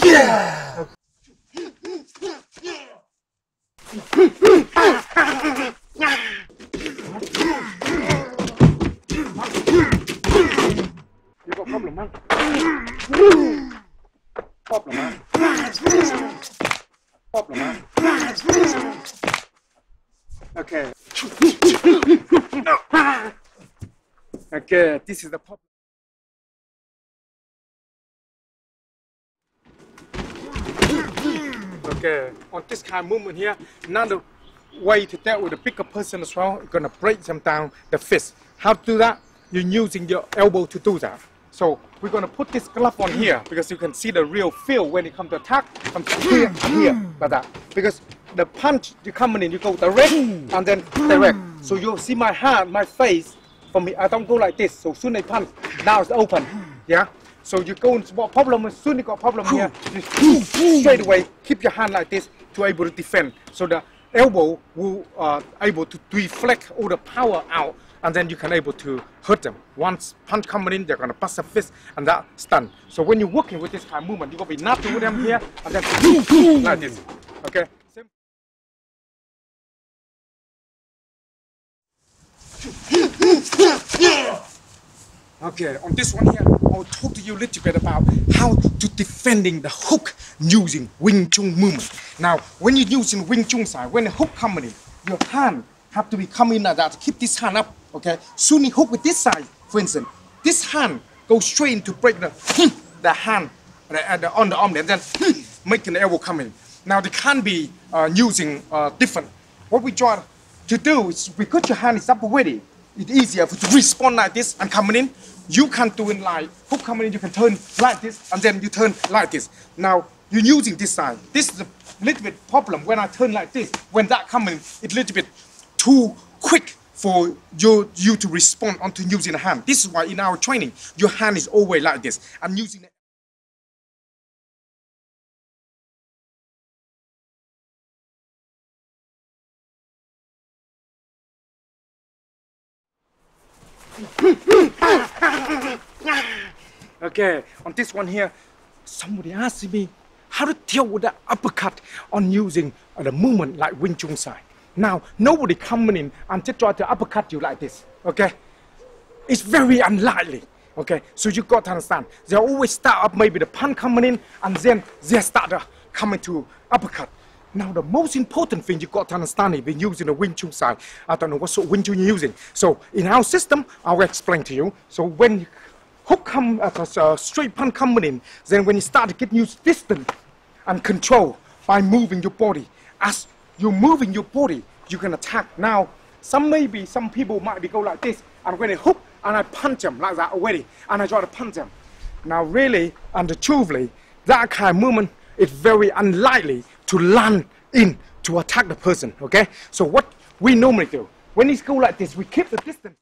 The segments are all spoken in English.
Yeah. You got problem, man? Problem, man? Problem, man? Okay. Okay, this is the problem. Okay, on this kind of movement here, another way to deal with the bigger person as well, you're gonna break them down the fist. How to do that? You're using your elbow to do that. So we're gonna put this glove on here because you can see the real feel when it comes to attack from here and here like that. Because the punch you come in, you go direct and then direct. So you'll see my hand, my face from me. I don't go like this. So soon I punch, now it's open. Yeah. So you go into what problem, as soon as you got a problem here, you straight away keep your hand like this to able to defend. So the elbow will able to deflect all the power out, and then you can able to hurt them. Once punch coming in, they're gonna bust a fist, and that stun. So when you're working with this kind of movement, you're gonna be knocking with them here, and then like this. Okay. Okay, on this one here, I'll talk to you a little bit about how to defending the hook using Wing Chun movement. Now, when you're using Wing Chun side, when the hook coming in, your hand have to be coming like that to keep this hand up. Okay, soon you hook with this side, for instance, this hand goes straight into break the hand on the arm, and then making the elbow come in. Now they can be using different. What we try to do is because your hand is up already, it's easier to respond like this and coming in. You can do it like hook coming in, you can turn like this and then you turn like this. Now you're using this side. This is a little bit problem when I turn like this. When that coming in, it's a little bit too quick for you to respond onto using the hand. This is why in our training, your hand is always like this. I'm using it. Okay, on this one here, somebody asked me how to deal with the uppercut on using the movement like Wing Chun side. Now, nobody coming in and just try to uppercut you like this, okay? It's very unlikely, okay? So you got to understand, they always start up maybe the punch coming in and then they start coming to uppercut. Now, the most important thing you got to understand if you're using the Wing Chun side, I don't know what sort of Wing Chun you're using. So, in our system, I'll explain to you. So, when hook come, straight punch coming in, then when you start to get used distance and control by moving your body. As you're moving your body, you can attack. Now, some people might be go like this, and when they hook, and I punch them like that already, and I try to punch them. Now, really, and truthfully, that kind of movement is very unlikely to land in to attack the person, okay? So what we normally do, when he go like this, we keep the distance.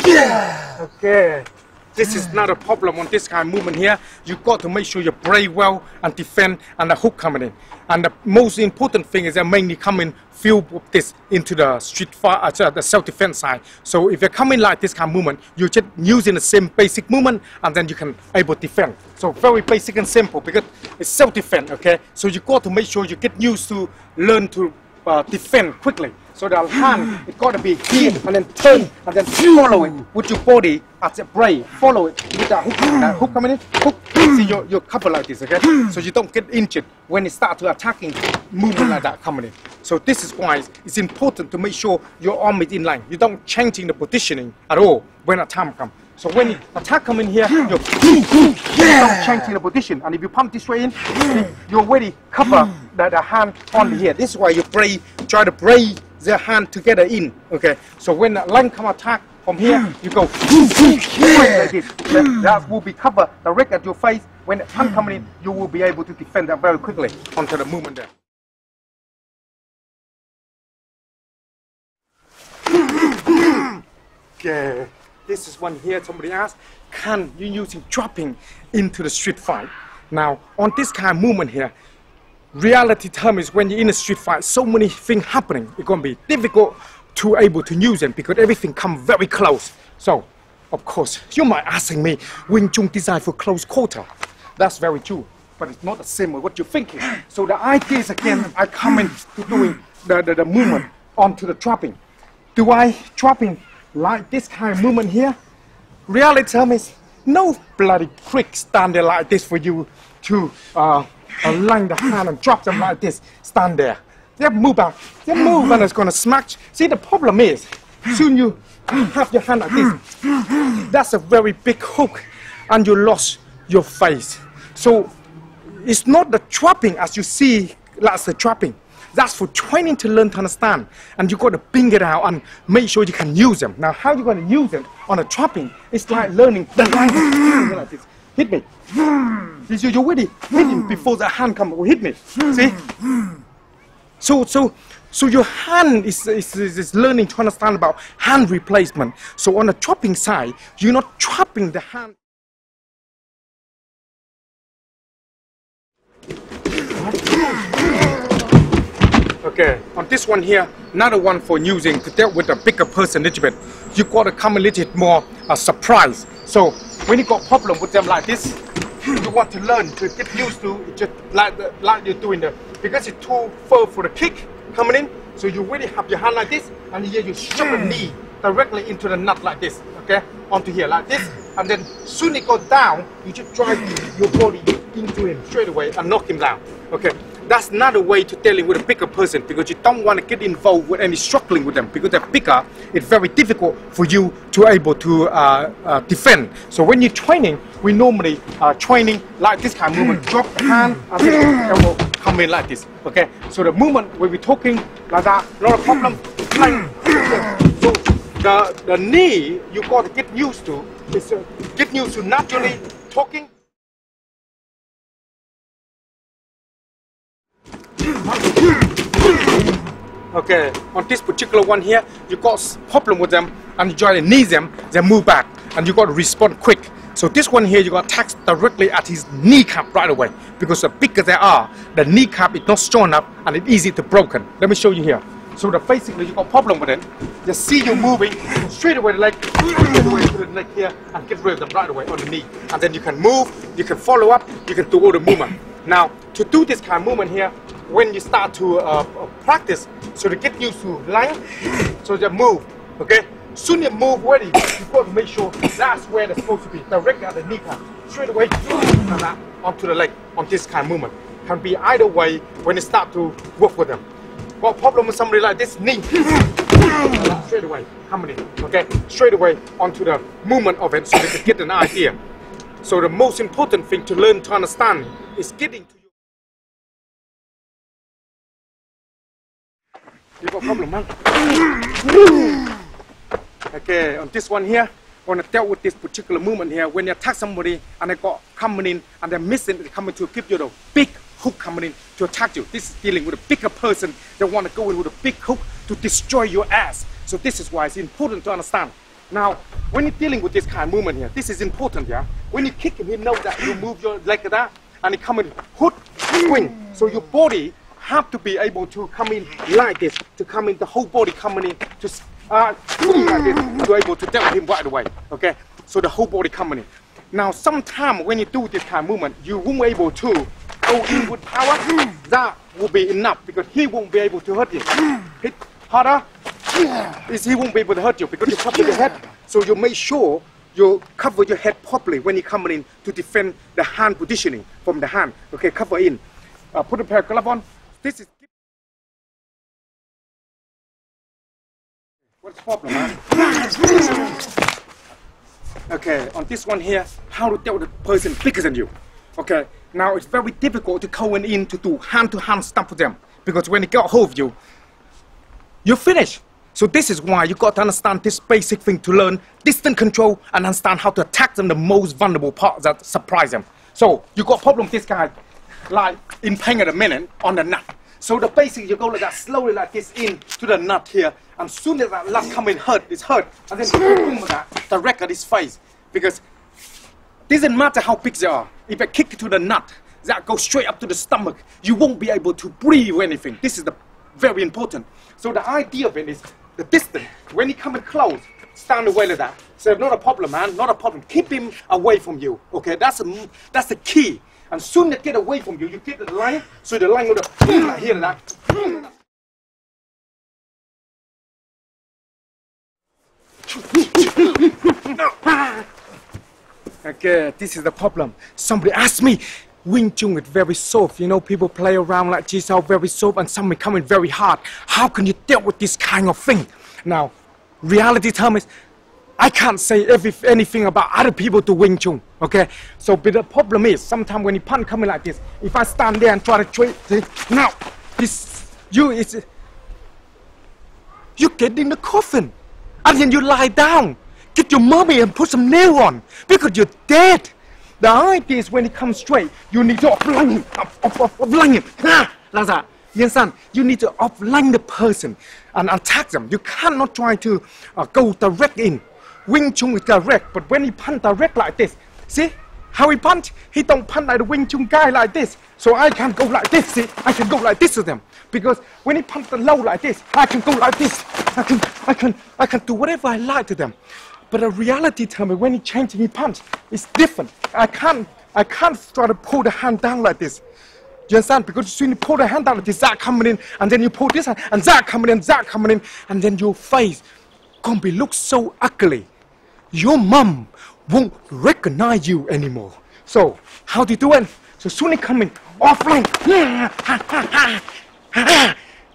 Yeah. Okay. This is not a problem on this kind of movement here. You got to make sure you brace well and defend and the hook coming in. And the most important thing is that mainly coming feel this into the street fight, the self-defense side. So if you're coming like this kind of movement, you're just using the same basic movement and then you can able to defend. So very basic and simple because it's self-defense, okay? So you got to make sure you get used to learn to defend quickly. So the hand, it got to be here and then turn and then follow it with your body as a brace. Follow it with that hook coming in. Hook. See your cover like this, okay? So you don't get injured when you start to attacking movement like that coming in. So this is why it's important to make sure your arm is in line. You don't changing the positioning at all when a time comes. So when you attack come in here, you're changing the position. And if you pump this way in, you already cover the hand on here. This is why you try to brace the hand together in. Okay. So when the line come attack from here, you go like this. That will be covered direct at your face. When the hand coming in, you will be able to defend that very quickly onto the movement there. Okay. This is one here, somebody asked, can you using dropping into the street fight? Now, on this kind of movement here, reality term is when you're in a street fight, so many things happening. It's going to be difficult to able to use them because everything come very close. So, of course, you might asking me, Wing Chun designed for close quarter. That's very true, but it's not the same as what you're thinking. So the idea is again, I come in to doing the movement onto the trapping. Do I trapping like this kind of movement here? Reality tell me, no bloody prick stand there like this for you to line the hand and drop them like this, stand there. They move back, they move and it's gonna smash. See, the problem is, soon you have your hand like this, that's a very big hook and you lost your face. So it's not the trapping as you see, that's the trapping. That's for training to learn to understand, and you got to bring it out and make sure you can use them. Now, how you going to use them on a trapping? It's like learning the language like this. Hit me. You're already hitting before the hand comes. Hit me. See? So your hand is learning to understand about hand replacement. So on the trapping side, you're not trapping the hand. Okay, on this one here, another one for using to deal with a bigger person a little bit. You got to come a little bit more surprise. So when you got problem with them like this, you want to learn to get used to just like you're doing the, because it's too far for the kick coming in. So you really have your hand like this, and here you shove the knee directly into the nut like this. Okay, onto here like this, and then soon it goes down, you just drive your body into him straight away and knock him down. Okay. That's not a way to dealing with a bigger person because you don't want to get involved with any struggling with them because they're bigger. It's very difficult for you to able to defend. So when you're training, we normally training like this kind of movement. Drop the hand and then elbow come in like this. Okay. So the movement when we're talking like that, not a problem. So the knee you got to get used to is get used to naturally talking. Okay, on this particular one here, you got problem with them and you try to knee them, they move back and you got to respond quick. So this one here, you got to attack directly at his kneecap right away because the bigger they are, the kneecap is not strong enough and it's easy to broken. Let me show you here. So basically you got problem with it. You see you moving straight away the leg, straight away to the leg here and get rid of them right away on the knee. And then you can move, you can follow up, you can do all the movement. Now, to do this kind of movement here, when you start to practice, so to get used to line, so you move, okay? Soon you move ready, you got to make sure that's where they're supposed to be, directly at the kneecap, straight away, like that, onto the leg, on this kind of movement. Can be either way when you start to work with them. Got a problem with somebody like this, knee, straight away, coming in, okay? Straight away onto the movement of it so they can get an idea. So the most important thing to learn to understand is getting to you. You got a problem, man? Okay, on this one here, I want to deal with this particular movement here. When you attack somebody and they got coming in and they're missing, they're coming to give you the big hook coming in to attack you. This is dealing with a bigger person. They want to go in with a big hook to destroy your ass. So this is why it's important to understand. Now, when you're dealing with this kind of movement here, this is important, yeah? When you kick him, you know that you move your leg like that, and you come in, hook, swing. So your body have to be able to come in like this, to come in, the whole body coming in, to like this, to able to deal with him right away, okay? So the whole body coming in. Now, sometimes when you do this kind of movement, you won't be able to go in with power. That will be enough, because he won't be able to hurt you. Hit harder. He won't be able to hurt you because you cover your head. So you make sure you cover your head properly when you're coming in to defend the hand positioning from the hand. Okay, cover in. Put a pair of gloves on. This is. What's the problem, man? Okay, on this one here, how to deal with a person bigger than you. Okay, now it's very difficult to go in to do hand-to-hand stuff with them, because when they get a hold of you, you're finished. So this is why you got to understand this basic thing to learn distance control and understand how to attack them, the most vulnerable part that surprise them. So you got a problem with this guy, like in pain at a minute on the nut. So the basic, you go like that, slowly like this in to the nut here, and soon as that nut come in, it's hurt, and then boom like that, direct at his face. Because it doesn't matter how big they are, if I kick it to the nut, that goes straight up to the stomach, you won't be able to breathe or anything. This is the very important. So the idea of it is the distance. When he coming close, stand away like that. So not a problem, man, not a problem. Keep him away from you, okay? That's the key. And soon they get away from you, you get the line, so the line will like here like that. Okay, this is the problem. Somebody asked me, Wing Chun is very soft, you know, people play around like this, how very soft, and somebody coming very hard. How can you deal with this kind of thing? Now, reality time is, I can't say anything about other people to Wing Chun, okay? So, but the problem is, sometimes when you punch coming like this, if I stand there and try to trade, now, you get in the coffin, and then you lie down, get your mummy and put some nail on, because you're dead. The idea is when it comes straight, you need to offline him, offline him, like that. You understand? You need to offline the person and attack them. You cannot try to go direct in. Wing Chun is direct, but when he punch direct like this, see how he punch? He don't punch like the Wing Chun guy like this. So I can go like this, see? I can go like this to them. Because when he punch the low like this, I can go like this. I can do whatever I like to them. But the reality tell me when he changing his punch, it's different. I can't try to pull the hand down like this. You understand? Because when you pull the hand down like this, that coming in, and then you pull this hand, and that coming in, and then your face gonna be look so ugly. Your mom won't recognize you anymore. So how do you do it? So soon he come in offline.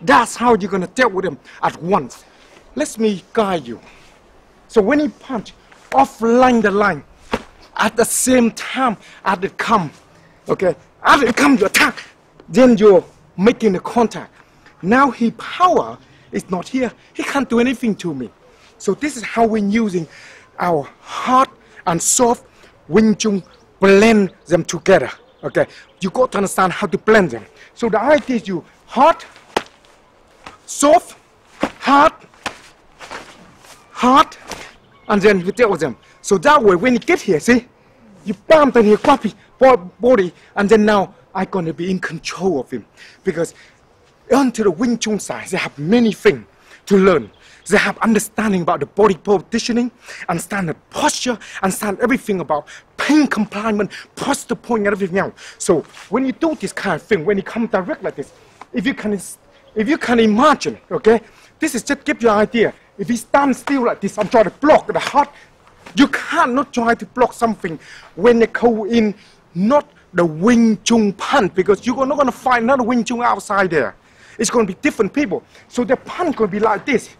That's how you're gonna deal with him at once. Let me guide you. So when he punch, offline the line. At the same time, as it come, okay? As it come, you attack. Then you're making the contact. Now his power is not here. He can't do anything to me. So this is how we're using our hard and soft Wing Chun, blend them together. Okay, you got to understand how to blend them. So the idea is you hard, soft, hard, and then you deal with them. So that way, when you get here, see, you bump in your body, and then now I'm gonna be in control of him, because onto the Wing Chun side, they have many things to learn. They have understanding about the body positioning, understand the posture, understand everything about pain compliance, posture point, and everything else. So when you do this kind of thing, when you come direct like this, if you can imagine, okay, this is just give you an idea. If he stands still like this, I'm trying to block the heart. You cannot try to block something when they go in, not the Wing Chun punch, because you're not going to find another Wing Chun outside there. It's going to be different people. So the punch going to be like this.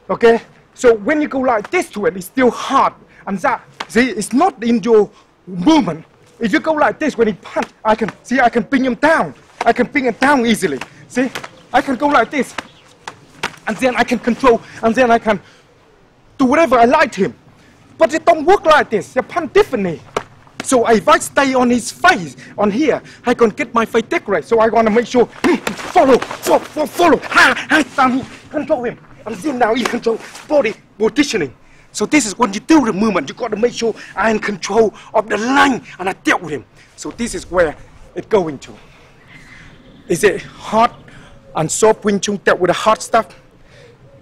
Okay, so when you go like this to it, it's still hard, and that, see, it's not in your movement. If you go like this, when he punch, I can bring him down. I can bring him down easily. See, I can go like this, and then I can control, and then I can do whatever I like to him. But it don't work like this. They punch differently. So if I stay on his face, on here, I can get my face decorated. So I want to make sure, follow, control him. And then now you control body positioning. So this is when you do the movement, you got to make sure I'm in control of the line and I dealt with him. So this is where it's going to. Is it hard and soft Wing Chun dealt with the hard stuff?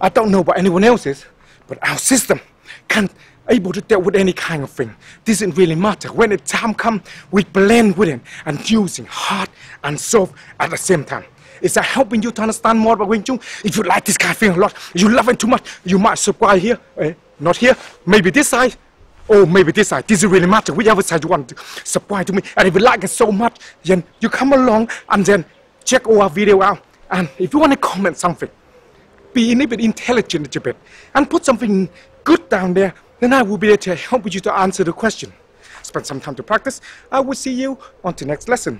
I don't know about anyone else's, but our system can able to deal with any kind of thing. This doesn't really matter. When the time comes, we blend with it and using hard and soft at the same time. Is that helping you to understand more about Wing Chun? If you like this kind of thing a lot, you love it too much, you might subscribe here, not here, maybe this side, or maybe this side. This doesn't really matter, whichever side you want to subscribe to me. And if you like it so much, then you come along and then check all our video out. And if you want to comment something, be a little bit intelligent a little bit, and put something good down there, then I will be there to help you to answer the question. Spend some time to practice. I will see you on the next lesson.